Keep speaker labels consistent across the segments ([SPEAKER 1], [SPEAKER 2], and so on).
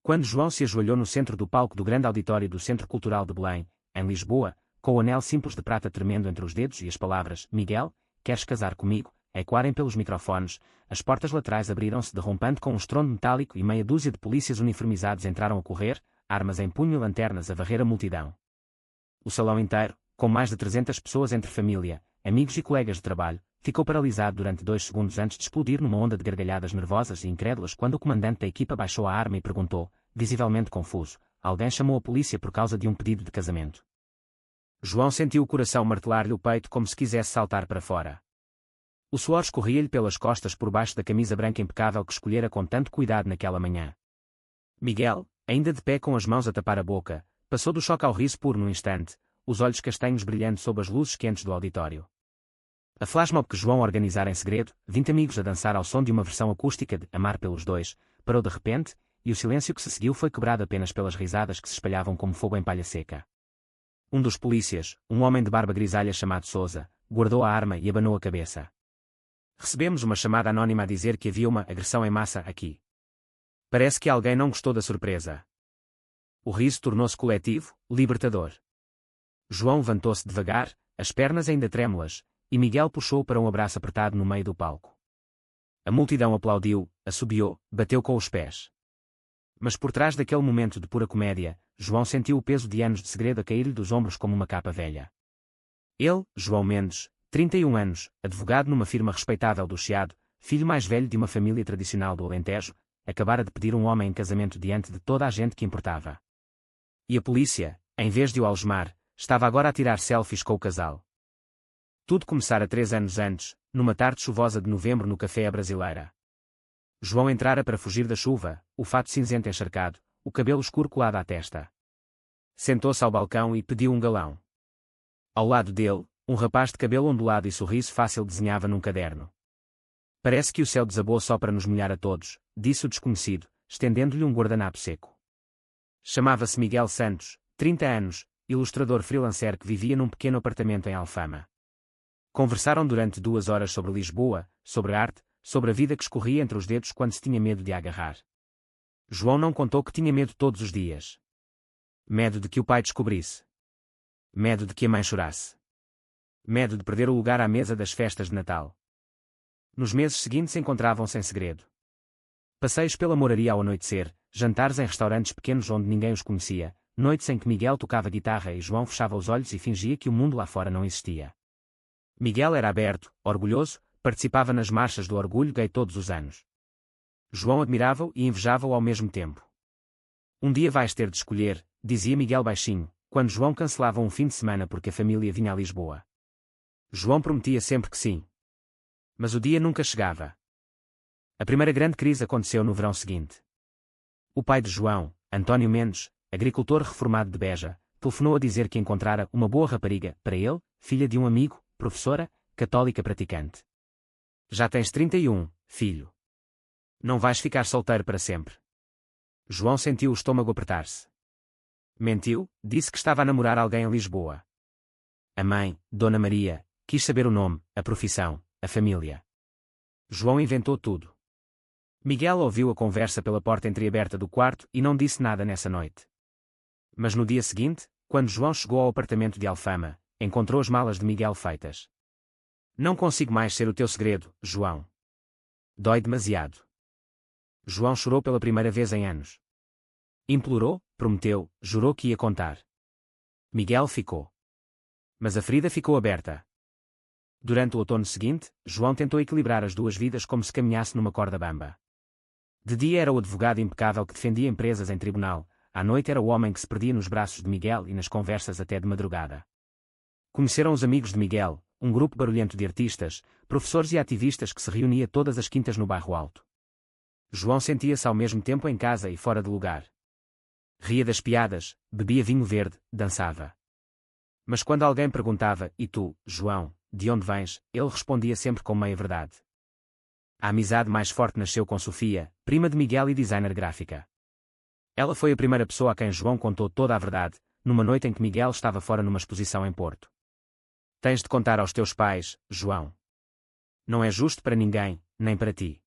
[SPEAKER 1] Quando João se ajoelhou no centro do palco do grande auditório do Centro Cultural de Belém, em Lisboa, com o anel simples de prata tremendo entre os dedos e as palavras "Miguel, queres casar comigo?" ecoarem pelos microfones, as portas laterais abriram-se derrompando com um estrondo metálico e meia dúzia de polícias uniformizados entraram a correr, armas em punho e lanternas a varrer a multidão. O salão inteiro, com mais de 300 pessoas entre família, amigos e colegas de trabalho, ficou paralisado durante 2 segundos antes de explodir numa onda de gargalhadas nervosas e incrédulas quando o comandante da equipa baixou a arma e perguntou, visivelmente confuso: alguém chamou a polícia por causa de um pedido de casamento? João sentiu o coração martelar-lhe o peito como se quisesse saltar para fora. O suor escorria-lhe pelas costas por baixo da camisa branca impecável que escolhera com tanto cuidado naquela manhã. Miguel, ainda de pé com as mãos a tapar a boca, passou do choque ao riso puro num instante, os olhos castanhos brilhando sob as luzes quentes do auditório. A flashmob que João organizara em segredo, 20 amigos a dançar ao som de uma versão acústica de Amar pelos Dois, parou de repente, e o silêncio que se seguiu foi quebrado apenas pelas risadas que se espalhavam como fogo em palha seca. Um dos polícias, um homem de barba grisalha chamado Souza, guardou a arma e abanou a cabeça. Recebemos uma chamada anónima a dizer que havia uma agressão em massa aqui. Parece que alguém não gostou da surpresa. O riso tornou-se coletivo, libertador. João levantou-se devagar, as pernas ainda trêmulas, e Miguel puxou-o para um abraço apertado no meio do palco. A multidão aplaudiu, assobiou, bateu com os pés. Mas por trás daquele momento de pura comédia, João sentiu o peso de anos de segredo a cair-lhe dos ombros como uma capa velha. Ele, João Mendes, 31 anos, advogado numa firma respeitável do Chiado, filho mais velho de uma família tradicional do Alentejo, acabara de pedir um homem em casamento diante de toda a gente que importava. E a polícia, em vez de o algemar, estava agora a tirar selfies com o casal. Tudo começara 3 anos antes, numa tarde chuvosa de novembro no Café à Brasileira. João entrara para fugir da chuva, o fato cinzento encharcado, o cabelo escuro colado à testa. Sentou-se ao balcão e pediu um galão. Ao lado dele, um rapaz de cabelo ondulado e sorriso fácil desenhava num caderno. Parece que o céu desabou só para nos molhar a todos, disse o desconhecido, estendendo-lhe um guardanapo seco. Chamava-se Miguel Santos, 30 anos, ilustrador freelancer que vivia num pequeno apartamento em Alfama. Conversaram durante 2 horas sobre Lisboa, sobre arte, sobre a vida que escorria entre os dedos quando se tinha medo de a agarrar. João não contou que tinha medo todos os dias. Medo de que o pai descobrisse. Medo de que a mãe chorasse. Medo de perder o lugar à mesa das festas de Natal. Nos meses seguintes encontravam-se em segredo. Passeios pela moraria ao anoitecer, jantares em restaurantes pequenos onde ninguém os conhecia, noites em que Miguel tocava guitarra e João fechava os olhos e fingia que o mundo lá fora não existia. Miguel era aberto, orgulhoso, participava nas marchas do orgulho gay todos os anos. João admirava-o e invejava-o ao mesmo tempo. Um dia vais ter de escolher, dizia Miguel baixinho, quando João cancelava um fim de semana porque a família vinha a Lisboa. João prometia sempre que sim. Mas o dia nunca chegava. A primeira grande crise aconteceu no verão seguinte. O pai de João, António Mendes, agricultor reformado de Beja, telefonou a dizer que encontrara uma boa rapariga para ele, filha de um amigo, professora, católica praticante. Já tens 31, filho. Não vais ficar solteiro para sempre. João sentiu o estômago apertar-se. Mentiu, disse que estava a namorar alguém em Lisboa. A mãe, Dona Maria, quis saber o nome, a profissão, a família. João inventou tudo. Miguel ouviu a conversa pela porta entreaberta do quarto e não disse nada nessa noite. Mas no dia seguinte, quando João chegou ao apartamento de Alfama, encontrou as malas de Miguel feitas. Não consigo mais ser o teu segredo, João. Dói demasiado. João chorou pela primeira vez em anos. Implorou, prometeu, jurou que ia contar. Miguel ficou. Mas a ferida ficou aberta. Durante o outono seguinte, João tentou equilibrar as duas vidas como se caminhasse numa corda bamba. De dia era o advogado impecável que defendia empresas em tribunal, à noite era o homem que se perdia nos braços de Miguel e nas conversas até de madrugada. Conheceram os amigos de Miguel, um grupo barulhento de artistas, professores e ativistas que se reunia todas as quintas no Bairro Alto. João sentia-se ao mesmo tempo em casa e fora de lugar. Ria das piadas, bebia vinho verde, dançava. Mas quando alguém perguntava, e tu, João, de onde vens, ele respondia sempre com meia-verdade. A amizade mais forte nasceu com Sofia, prima de Miguel e designer gráfica. Ela foi a primeira pessoa a quem João contou toda a verdade, numa noite em que Miguel estava fora numa exposição em Porto. Tens de contar aos teus pais, João. Não é justo para ninguém, nem para ti.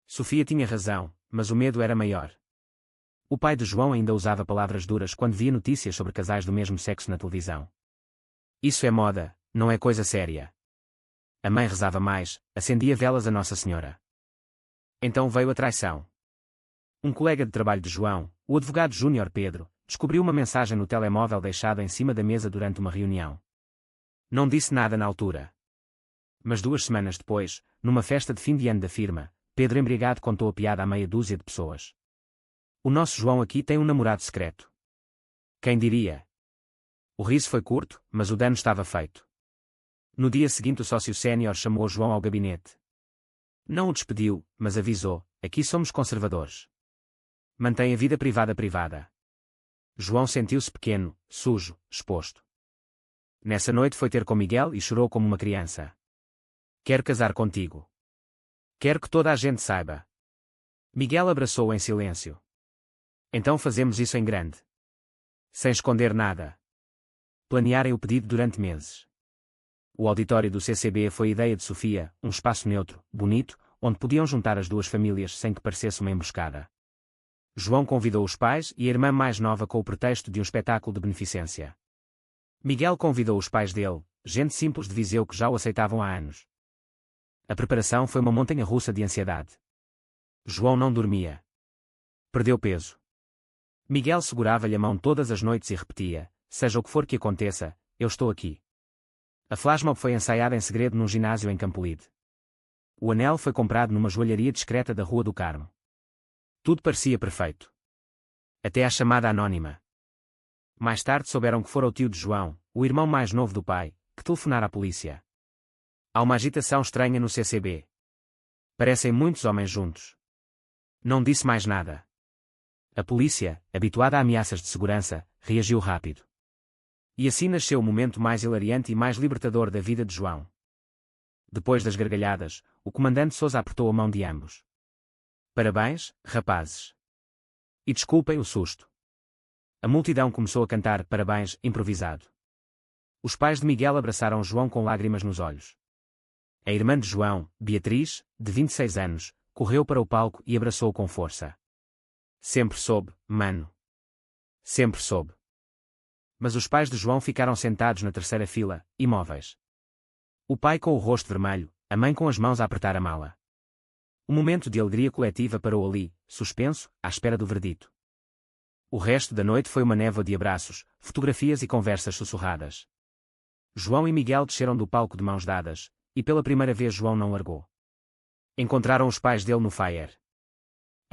[SPEAKER 1] Sofia tinha razão, mas o medo era maior. O pai de João ainda usava palavras duras quando via notícias sobre casais do mesmo sexo na televisão. Isso é moda, não é coisa séria. A mãe rezava mais, acendia velas a Nossa Senhora. Então veio a traição. Um colega de trabalho de João, o advogado Júnior Pedro, descobriu uma mensagem no telemóvel deixada em cima da mesa durante uma reunião. Não disse nada na altura. Mas 2 semanas depois, numa festa de fim de ano da firma, Pedro embriagado contou a piada a meia dúzia de pessoas. O nosso João aqui tem um namorado secreto. Quem diria? O riso foi curto, mas o dano estava feito. No dia seguinte o sócio sénior chamou João ao gabinete. Não o despediu, mas avisou: aqui somos conservadores. Mantém a vida privada privada. João sentiu-se pequeno, sujo, exposto. Nessa noite foi ter com Miguel e chorou como uma criança. Quero casar contigo. Quero que toda a gente saiba. Miguel abraçou-o em silêncio. Então fazemos isso em grande. Sem esconder nada. Planearem o pedido durante meses. O auditório do CCB foi ideia de Sofia, um espaço neutro, bonito, onde podiam juntar as 2 famílias sem que parecesse uma emboscada. João convidou os pais e a irmã mais nova com o pretexto de um espetáculo de beneficência. Miguel convidou os pais dele, gente simples de Viseu que já o aceitavam há anos. A preparação foi uma montanha-russa de ansiedade. João não dormia. Perdeu peso. Miguel segurava-lhe a mão todas as noites e repetia: seja o que for que aconteça, eu estou aqui. A flashmob foi ensaiada em segredo num ginásio em Campolide. O anel foi comprado numa joalharia discreta da Rua do Carmo. Tudo parecia perfeito. Até à chamada anónima. Mais tarde souberam que fora o tio de João, o irmão mais novo do pai, que telefonara à polícia. Há uma agitação estranha no CCB. Parecem muitos homens juntos. Não disse mais nada. A polícia, habituada a ameaças de segurança, reagiu rápido. E assim nasceu o momento mais hilariante e mais libertador da vida de João. Depois das gargalhadas, o comandante Sousa apertou a mão de ambos. Parabéns, rapazes. E desculpem o susto. A multidão começou a cantar parabéns, improvisado. Os pais de Miguel abraçaram João com lágrimas nos olhos. A irmã de João, Beatriz, de 26 anos, correu para o palco e abraçou-o com força. Sempre soube, mano. Sempre soube. Mas os pais de João ficaram sentados na terceira fila, imóveis. O pai com o rosto vermelho, a mãe com as mãos a apertar a mala. O momento de alegria coletiva parou ali, suspenso, à espera do verdito. O resto da noite foi uma névoa de abraços, fotografias e conversas sussurradas. João e Miguel desceram do palco de mãos dadas, e pela primeira vez João não largou. Encontraram os pais dele no foyer.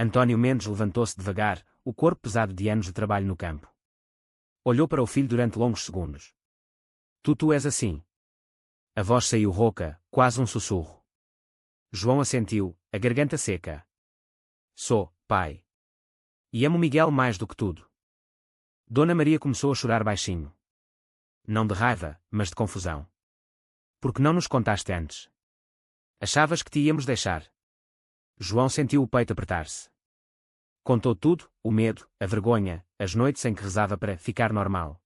[SPEAKER 1] António Mendes levantou-se devagar, o corpo pesado de anos de trabalho no campo. Olhou para o filho durante longos segundos. Tu és assim. A voz saiu rouca, quase um sussurro. João assentiu, a garganta seca. Sou, pai. E amo Miguel mais do que tudo. Dona Maria começou a chorar baixinho. Não de raiva, mas de confusão. Por que não nos contaste antes? Achavas que te íamos deixar? João sentiu o peito apertar-se. Contou tudo, o medo, a vergonha, as noites em que rezava para ficar normal.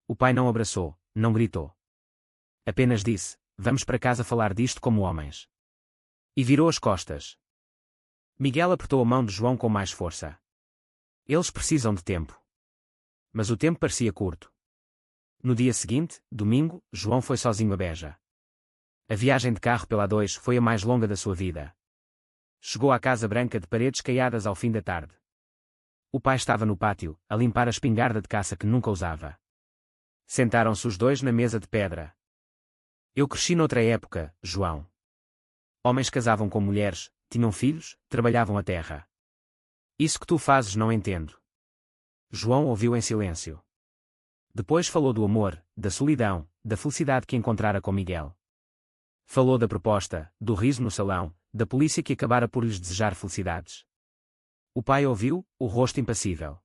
[SPEAKER 1] O pai não abraçou, não gritou. Apenas disse: vamos para casa falar disto como homens. E virou as costas. Miguel apertou a mão de João com mais força. Eles precisam de tempo. Mas o tempo parecia curto. No dia seguinte, domingo, João foi sozinho a Beja. A viagem de carro pela A2 foi a mais longa da sua vida. Chegou à Casa Branca de paredes caiadas ao fim da tarde. O pai estava no pátio, a limpar a espingarda de caça que nunca usava. Sentaram-se os dois na mesa de pedra. Eu cresci noutra época, João. Homens casavam com mulheres, tinham filhos, trabalhavam a terra. Isso que tu fazes não entendo. João ouviu em silêncio. Depois falou do amor, da solidão, da felicidade que encontrara com Miguel. Falou da proposta, do riso no salão, da polícia que acabara por lhes desejar felicidades. O pai ouviu, o rosto impassível.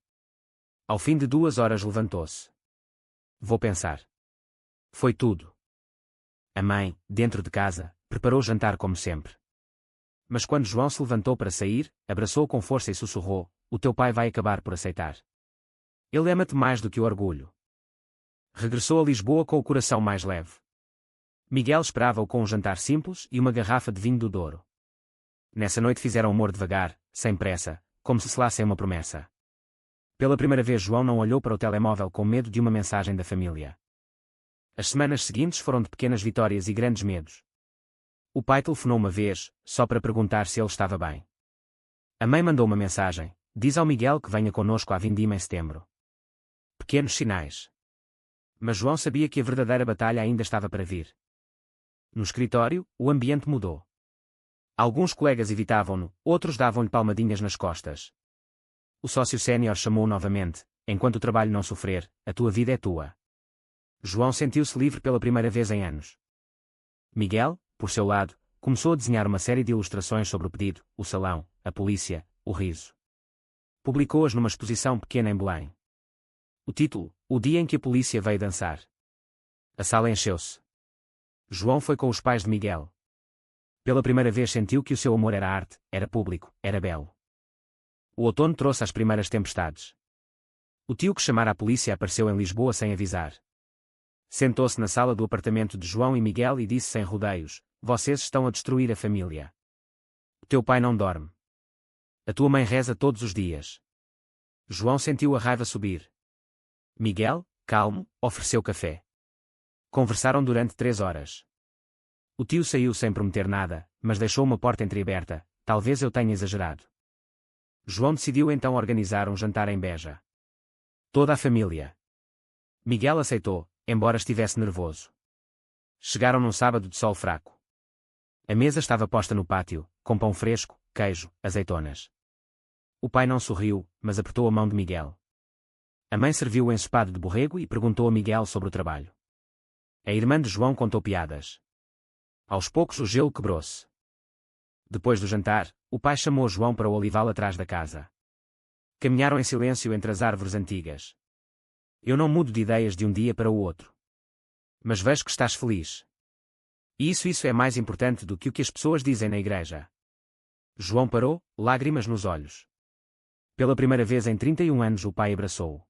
[SPEAKER 1] Ao fim de 2 horas levantou-se. Vou pensar. Foi tudo. A mãe, dentro de casa, preparou o jantar como sempre. Mas quando João se levantou para sair, abraçou-o com força e sussurrou: o teu pai vai acabar por aceitar. Ele ama-te mais do que o orgulho. Regressou a Lisboa com o coração mais leve. Miguel esperava-o com um jantar simples e uma garrafa de vinho do Douro. Nessa noite fizeram amor devagar, sem pressa, como se selassem uma promessa. Pela primeira vez João não olhou para o telemóvel com medo de uma mensagem da família. As semanas seguintes foram de pequenas vitórias e grandes medos. O pai telefonou uma vez, só para perguntar se ele estava bem. A mãe mandou uma mensagem: diz ao Miguel que venha conosco à vindima em setembro. Pequenos sinais. Mas João sabia que a verdadeira batalha ainda estava para vir. No escritório, o ambiente mudou. Alguns colegas evitavam-no, outros davam-lhe palmadinhas nas costas. O sócio sénior chamou novamente: enquanto o trabalho não sofrer, a tua vida é tua. João sentiu-se livre pela primeira vez em anos. Miguel, por seu lado, começou a desenhar uma série de ilustrações sobre o pedido, o salão, a polícia, o riso. Publicou-as numa exposição pequena em Belém. O título: O dia em que a polícia veio dançar. A sala encheu-se. João foi com os pais de Miguel. Pela primeira vez sentiu que o seu amor era arte, era público, era belo. O outono trouxe as primeiras tempestades. O tio que chamara a polícia apareceu em Lisboa sem avisar. Sentou-se na sala do apartamento de João e Miguel e disse sem rodeios: vocês estão a destruir a família. O teu pai não dorme. A tua mãe reza todos os dias. João sentiu a raiva subir. Miguel, calmo, ofereceu café. Conversaram durante 3 horas. O tio saiu sem prometer nada, mas deixou uma porta entreaberta: talvez eu tenha exagerado. João decidiu então organizar um jantar em Beja. Toda a família. Miguel aceitou, embora estivesse nervoso. Chegaram num sábado de sol fraco. A mesa estava posta no pátio, com pão fresco, queijo, azeitonas. O pai não sorriu, mas apertou a mão de Miguel. A mãe serviu o ensopado de borrego e perguntou a Miguel sobre o trabalho. A irmã de João contou piadas. Aos poucos o gelo quebrou-se. Depois do jantar, o pai chamou João para o olival atrás da casa. Caminharam em silêncio entre as árvores antigas. Eu não mudo de ideias de um dia para o outro. Mas vejo que estás feliz. E isso é mais importante do que o que as pessoas dizem na igreja. João parou, lágrimas nos olhos. Pela primeira vez em 31 anos o pai abraçou-o.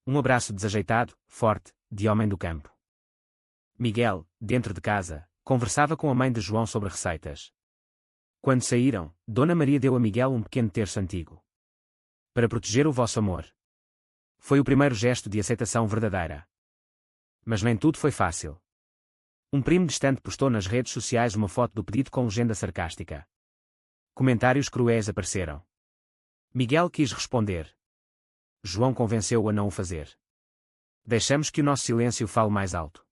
[SPEAKER 1] Um abraço desajeitado, forte, de homem do campo. Miguel, dentro de casa, conversava com a mãe de João sobre receitas. Quando saíram, Dona Maria deu a Miguel um pequeno terço antigo. Para proteger o vosso amor. Foi o primeiro gesto de aceitação verdadeira. Mas nem tudo foi fácil. Um primo distante postou nas redes sociais uma foto do pedido com legenda sarcástica. Comentários cruéis apareceram. Miguel quis responder. João convenceu-o a não o fazer. Deixamos que o nosso silêncio fale mais alto.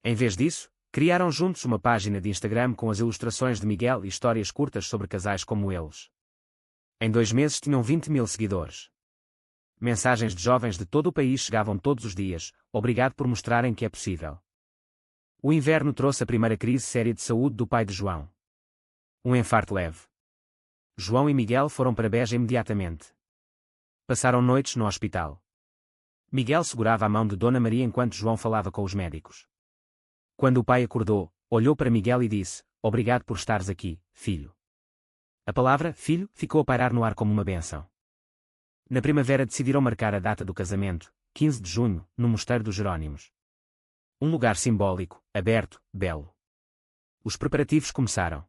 [SPEAKER 1] Em vez disso, criaram juntos uma página de Instagram com as ilustrações de Miguel e histórias curtas sobre casais como eles. Em 2 meses tinham 20.000 seguidores. Mensagens de jovens de todo o país chegavam todos os dias: obrigado por mostrarem que é possível. O inverno trouxe a primeira crise séria de saúde do pai de João. Um infarto leve. João e Miguel foram para Beja imediatamente. Passaram noites no hospital. Miguel segurava a mão de Dona Maria enquanto João falava com os médicos. Quando o pai acordou, olhou para Miguel e disse: obrigado por estares aqui, filho. A palavra filho ficou a pairar no ar como uma bênção. Na primavera decidiram marcar a data do casamento, 15 de junho, no Mosteiro dos Jerónimos. Um lugar simbólico, aberto, belo. Os preparativos começaram.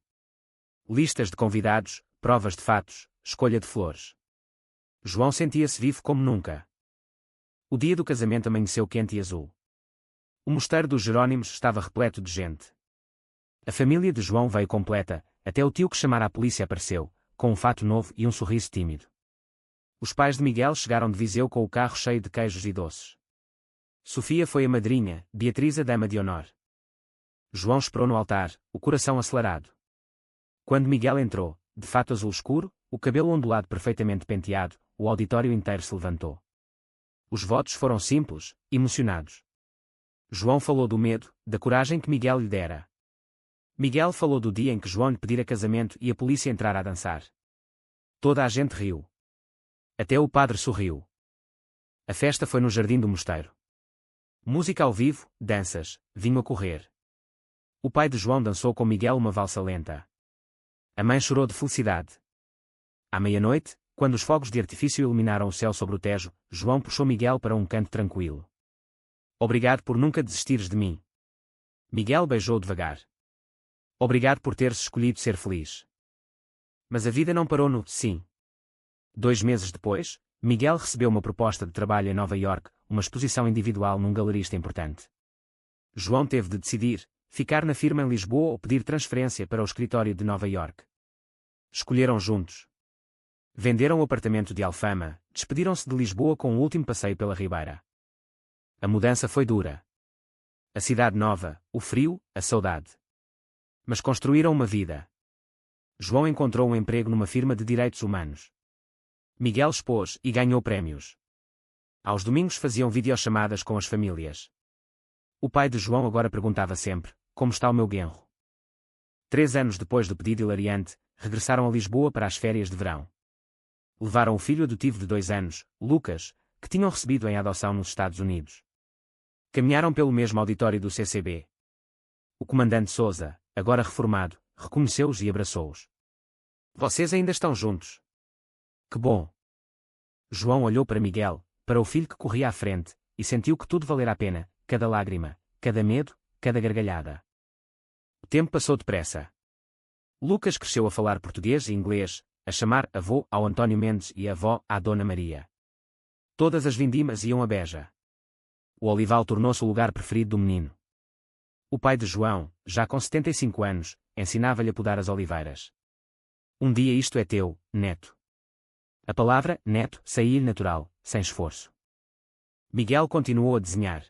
[SPEAKER 1] Listas de convidados, provas de fatos, escolha de flores. João sentia-se vivo como nunca. O dia do casamento amanheceu quente e azul. O Mosteiro dos Jerónimos estava repleto de gente. A família de João veio completa, até o tio que chamara a polícia apareceu, com um fato novo e um sorriso tímido. Os pais de Miguel chegaram de Viseu com o carro cheio de queijos e doces. Sofia foi a madrinha, Beatriz a dama de honor. João esperou no altar, o coração acelerado. Quando Miguel entrou, de fato azul escuro, o cabelo ondulado perfeitamente penteado, o auditório inteiro se levantou. Os votos foram simples, emocionados. João falou do medo, da coragem que Miguel lhe dera. Miguel falou do dia em que João lhe pedira casamento e a polícia entrara a dançar. Toda a gente riu. Até o padre sorriu. A festa foi no jardim do mosteiro. Música ao vivo, danças, vinho a correr. O pai de João dançou com Miguel uma valsa lenta. A mãe chorou de felicidade. À meia-noite, quando os fogos de artifício iluminaram o céu sobre o Tejo, João puxou Miguel para um canto tranquilo. Obrigado por nunca desistires de mim. Miguel beijou devagar. Obrigado por teres escolhido ser feliz. Mas a vida não parou no sim. 2 meses depois, Miguel recebeu uma proposta de trabalho em Nova York, uma exposição individual num galerista importante. João teve de decidir, ficar na firma em Lisboa ou pedir transferência para o escritório de Nova York. Escolheram juntos. Venderam o apartamento de Alfama, despediram-se de Lisboa com um último passeio pela Ribeira. A mudança foi dura. A cidade nova, o frio, a saudade. Mas construíram uma vida. João encontrou um emprego numa firma de direitos humanos. Miguel expôs e ganhou prémios. Aos domingos faziam videochamadas com as famílias. O pai de João agora perguntava sempre: como está o meu genro? 3 anos depois do pedido hilariante, regressaram a Lisboa para as férias de verão. Levaram o filho adotivo de 2 anos, Lucas, que tinham recebido em adoção nos Estados Unidos. Caminharam pelo mesmo auditório do CCB. O comandante Sousa, agora reformado, reconheceu-os e abraçou-os. Vocês ainda estão juntos. Que bom! João olhou para Miguel, para o filho que corria à frente, e sentiu que tudo valera a pena, cada lágrima, cada medo, cada gargalhada. O tempo passou depressa. Lucas cresceu a falar português e inglês, a chamar avô ao António Mendes e avó à Dona Maria. Todas as vindimas iam a Beja. O olival tornou-se o lugar preferido do menino. O pai de João, já com 75 anos, ensinava-lhe a podar as oliveiras. Um dia isto é teu, neto. A palavra, neto, saía-lhe natural, sem esforço. Miguel continuou a desenhar.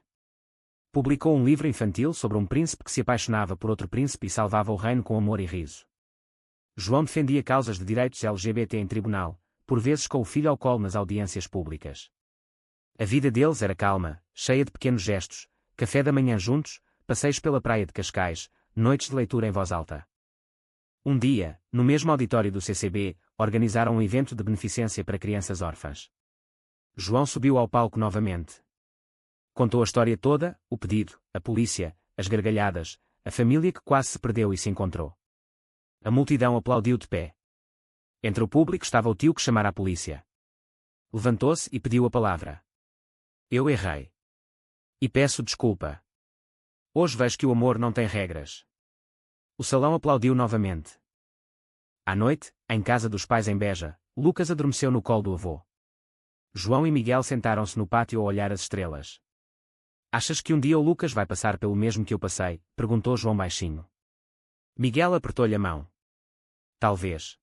[SPEAKER 1] Publicou um livro infantil sobre um príncipe que se apaixonava por outro príncipe e salvava o reino com amor e riso. João defendia causas de direitos LGBT em tribunal, por vezes com o filho ao colo nas audiências públicas. A vida deles era calma, cheia de pequenos gestos, café da manhã juntos, passeios pela praia de Cascais, noites de leitura em voz alta. Um dia, no mesmo auditório do CCB, organizaram um evento de beneficência para crianças órfãs. João subiu ao palco novamente. Contou a história toda, o pedido, a polícia, as gargalhadas, a família que quase se perdeu e se encontrou. A multidão aplaudiu de pé. Entre o público estava o tio que chamara a polícia. Levantou-se e pediu a palavra. Eu errei. E peço desculpa. Hoje vejo que o amor não tem regras. O salão aplaudiu novamente. À noite, em casa dos pais em Beja, Lucas adormeceu no colo do avô. João e Miguel sentaram-se no pátio a olhar as estrelas. Achas que um dia o Lucas vai passar pelo mesmo que eu passei? Perguntou João baixinho. Miguel apertou-lhe a mão. Talvez.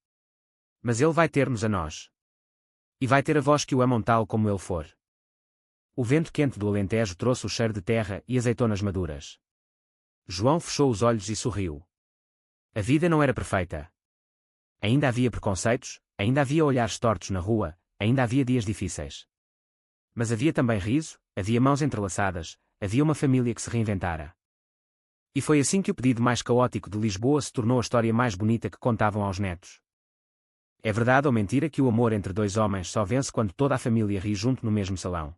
[SPEAKER 1] Mas ele vai ter-nos a nós. E vai ter avós que o amam tal como ele for. O vento quente do Alentejo trouxe o cheiro de terra e azeitonas maduras. João fechou os olhos e sorriu. A vida não era perfeita. Ainda havia preconceitos, ainda havia olhares tortos na rua, ainda havia dias difíceis. Mas havia também riso, havia mãos entrelaçadas, havia uma família que se reinventara. E foi assim que o pedido mais caótico de Lisboa se tornou a história mais bonita que contavam aos netos. É verdade ou mentira que o amor entre 2 homens só vence quando toda a família ri junto no mesmo salão?